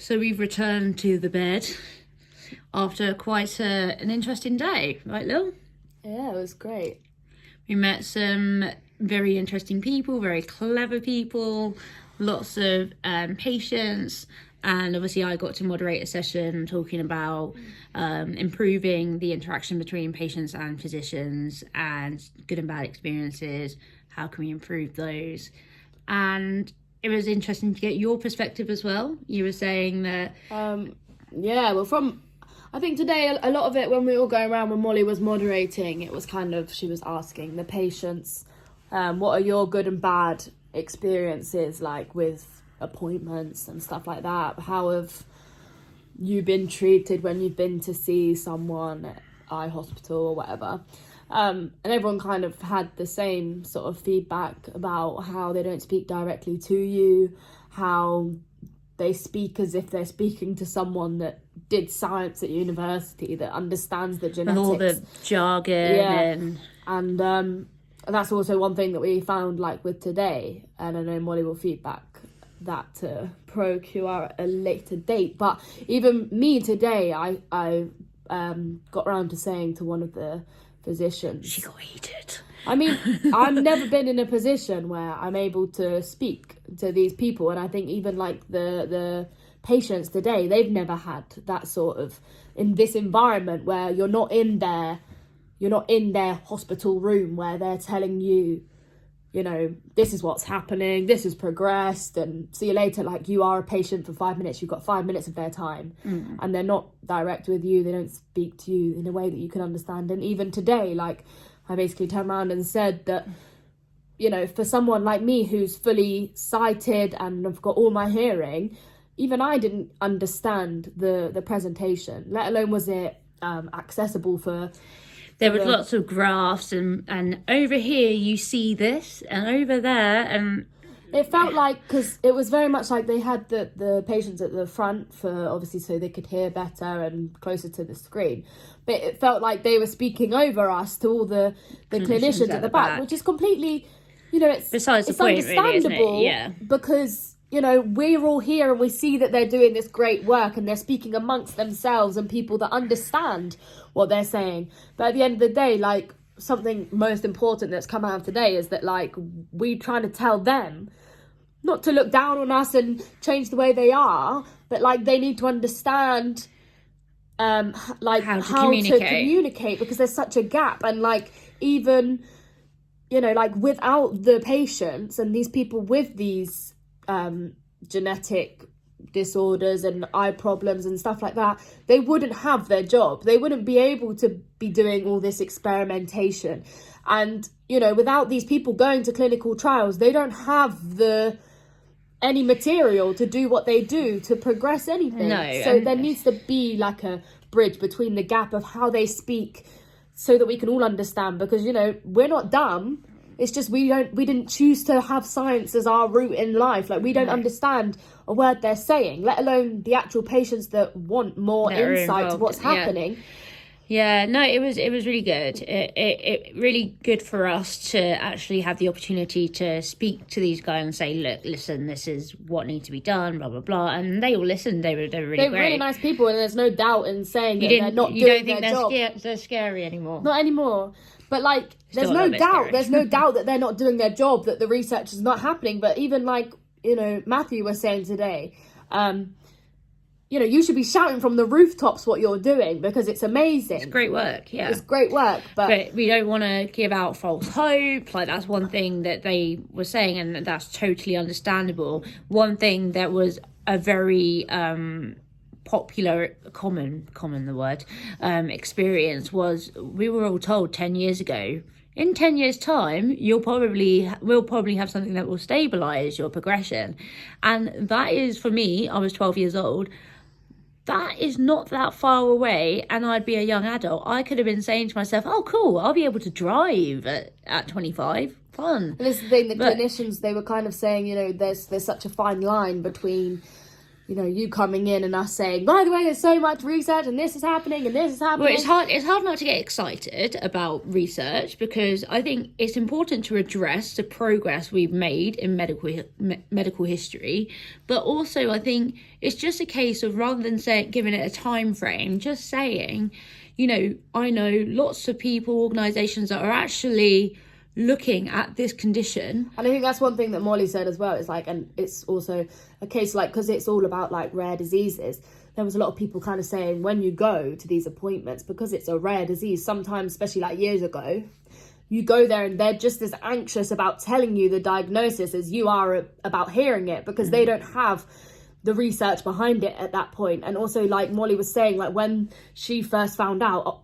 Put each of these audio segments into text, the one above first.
So we've returned to the bed after quite an interesting day, right, Lil? Yeah, it was great. We met some very interesting people, very clever people, lots of patients, and obviously I got to moderate a session talking about improving the interaction between patients and physicians and good and bad experiences. How can we improve those? And it was interesting to get your perspective as well. You were saying that... I think today, a lot of it, when we were going around, when Molly was moderating, it was kind of, she was asking the patients, what are your good and bad experiences, like with appointments and stuff like that? How have you been treated when you've been to see someone at eye hospital or whatever? And everyone kind of had the same sort of feedback about how they don't speak directly to you, how they speak as if they're speaking to someone that did science at university, that understands the genetics. And all the jargon. And that's also one thing that we found, like, with today. And I know Molly will feedback that to ProQR at a later date. But even me today, I got around to saying to one of the physicians... She got heated. I mean, I've never been in a position where I'm able to speak to these people, and I think even like the patients today, they've never had that sort of, in this environment where you're not in their hospital room where they're telling you, you know, this is what's happening, this has progressed, and see you later. Like, you are a patient for 5 minutes, you've got 5 minutes of their time, and they're not direct with you, they don't speak to you in a way that you can understand. And even today, like, I basically turned around and said that, you know, for someone like me who's fully sighted and I've got all my hearing, even I didn't understand the presentation, let alone was it accessible for... There was lots of graphs and over here you see this and over there, and... It felt like, because it was very much like they had the patients at the front for, obviously, so they could hear better and closer to the screen. But it felt like they were speaking over us to all the clinicians at the back, which is completely, you know, it's understandable, really, isn't it? Yeah. Because, you know, we're all here and we see that they're doing this great work and they're speaking amongst themselves and people that understand what they're saying. But at the end of the day, like, something most important that's come out of today is that, like, we trying to tell them not to look down on us and change the way they are, but, like, they need to understand like how to communicate, because there's such a gap. And, like, even, you know, like, without the patients and these people with these genetic disorders and eye problems and stuff like that, they wouldn't have their job, they wouldn't be able to be doing all this experimentation. And, you know, without these people going to clinical trials, they don't have any material to do what they do to progress anything. So there needs to be like a bridge between the gap of how they speak so that we can all understand, because, you know, we're not dumb. It's just we didn't choose to have science as our route in life. Like, we don't understand a word they're saying, let alone the actual patients that want more insight to what's happening. Yeah, no, it was really good. It really good for us to actually have the opportunity to speak to these guys and say, look, listen, this is what needs to be done, blah blah blah, and they all listened. They were really great. They're really nice people, and there's no doubt in saying that they're not doing their job. You don't think they're scary anymore? Not anymore. But, like, there's no doubt. There's no doubt that they're not doing their job, that the research is not happening. But even, like, you know, Matthew was saying today, you know, you should be shouting from the rooftops what you're doing, because it's amazing. It's great work, yeah. It's great work, but we don't want to give out false hope. Like, that's one thing that they were saying, and that's totally understandable. One thing that was a very popular, common the word, experience was, we were all told 10 years ago, in 10 years' time, we'll probably have something that will stabilise your progression. And that is, for me, I was 12 years old, that is not that far away, and I'd be a young adult. I could have been saying to myself, oh, cool, I'll be able to drive at 25. Fun. And this is the thing, the clinicians, they were kind of saying, you know, there's such a fine line between, you know, you coming in and us saying, by the way, there's so much research and this is happening and this is happening. Well, it's hard not to get excited about research, because I think it's important to address the progress we've made in medical history. But also, I think it's just a case of, rather than giving it a time frame, just saying, you know, I know lots of people, organisations that are actually looking at this condition. And I think that's one thing that Molly said as well. It's like, and it's also a case, like, because it's all about like rare diseases, there was a lot of people kind of saying, when you go to these appointments, because it's a rare disease, sometimes, especially like years ago, you go there and they're just as anxious about telling you the diagnosis as you are about hearing it, because they don't have the research behind it at that point. And also, like Molly was saying, like when she first found out,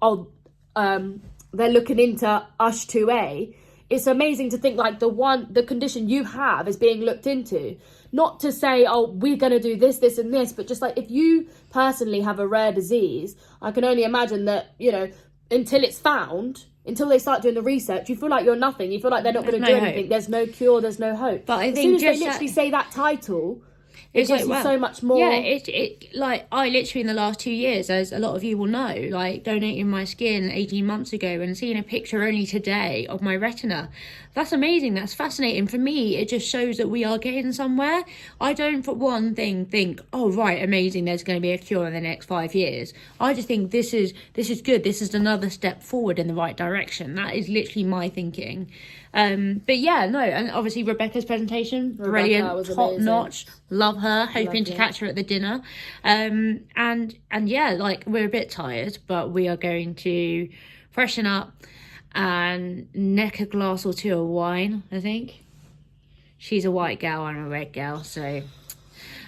they're looking into USH2A, it's amazing to think like the condition you have is being looked into. Not to say, oh, we're going to do this, this and this, but just like if you personally have a rare disease, I can only imagine that, you know, until it's found, until they start doing the research, you feel like you're nothing. You feel like they're not going to do anything. There's no cure, there's no hope. But I as think soon as they literally say that title, it gives you so much more. Yeah, it like I literally in the last 2 years, as a lot of you will know, like donating my skin 18 months ago and seeing a picture only today of my retina. That's amazing. That's fascinating. For me, it just shows that we are getting somewhere. I don't for one thing think, oh right, amazing, there's going to be a cure in the next 5 years. I just think this is good. This is another step forward in the right direction. That is literally my thinking. But yeah, no, and obviously Rebecca's presentation, brilliant, top notch. Love her. Hoping to catch her at the dinner. And yeah, like we're a bit tired, but we are going to freshen up and neck a glass or two of wine, I think. She's a white gal, I'm a red gal, so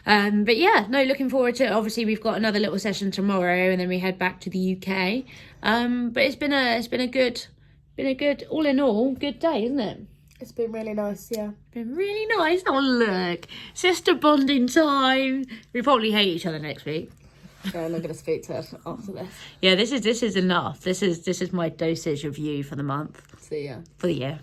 but yeah, no, looking forward to it. Obviously we've got another little session tomorrow and then we head back to the UK. But it's been a good all in all good day, isn't it? It's been really nice, yeah. Been really nice. Oh look, sister bonding time. We probably hate each other next week. Yeah, I'm not going to speak to her after this. Yeah, this is enough. This is my dosage of you for the month. See ya. For the year.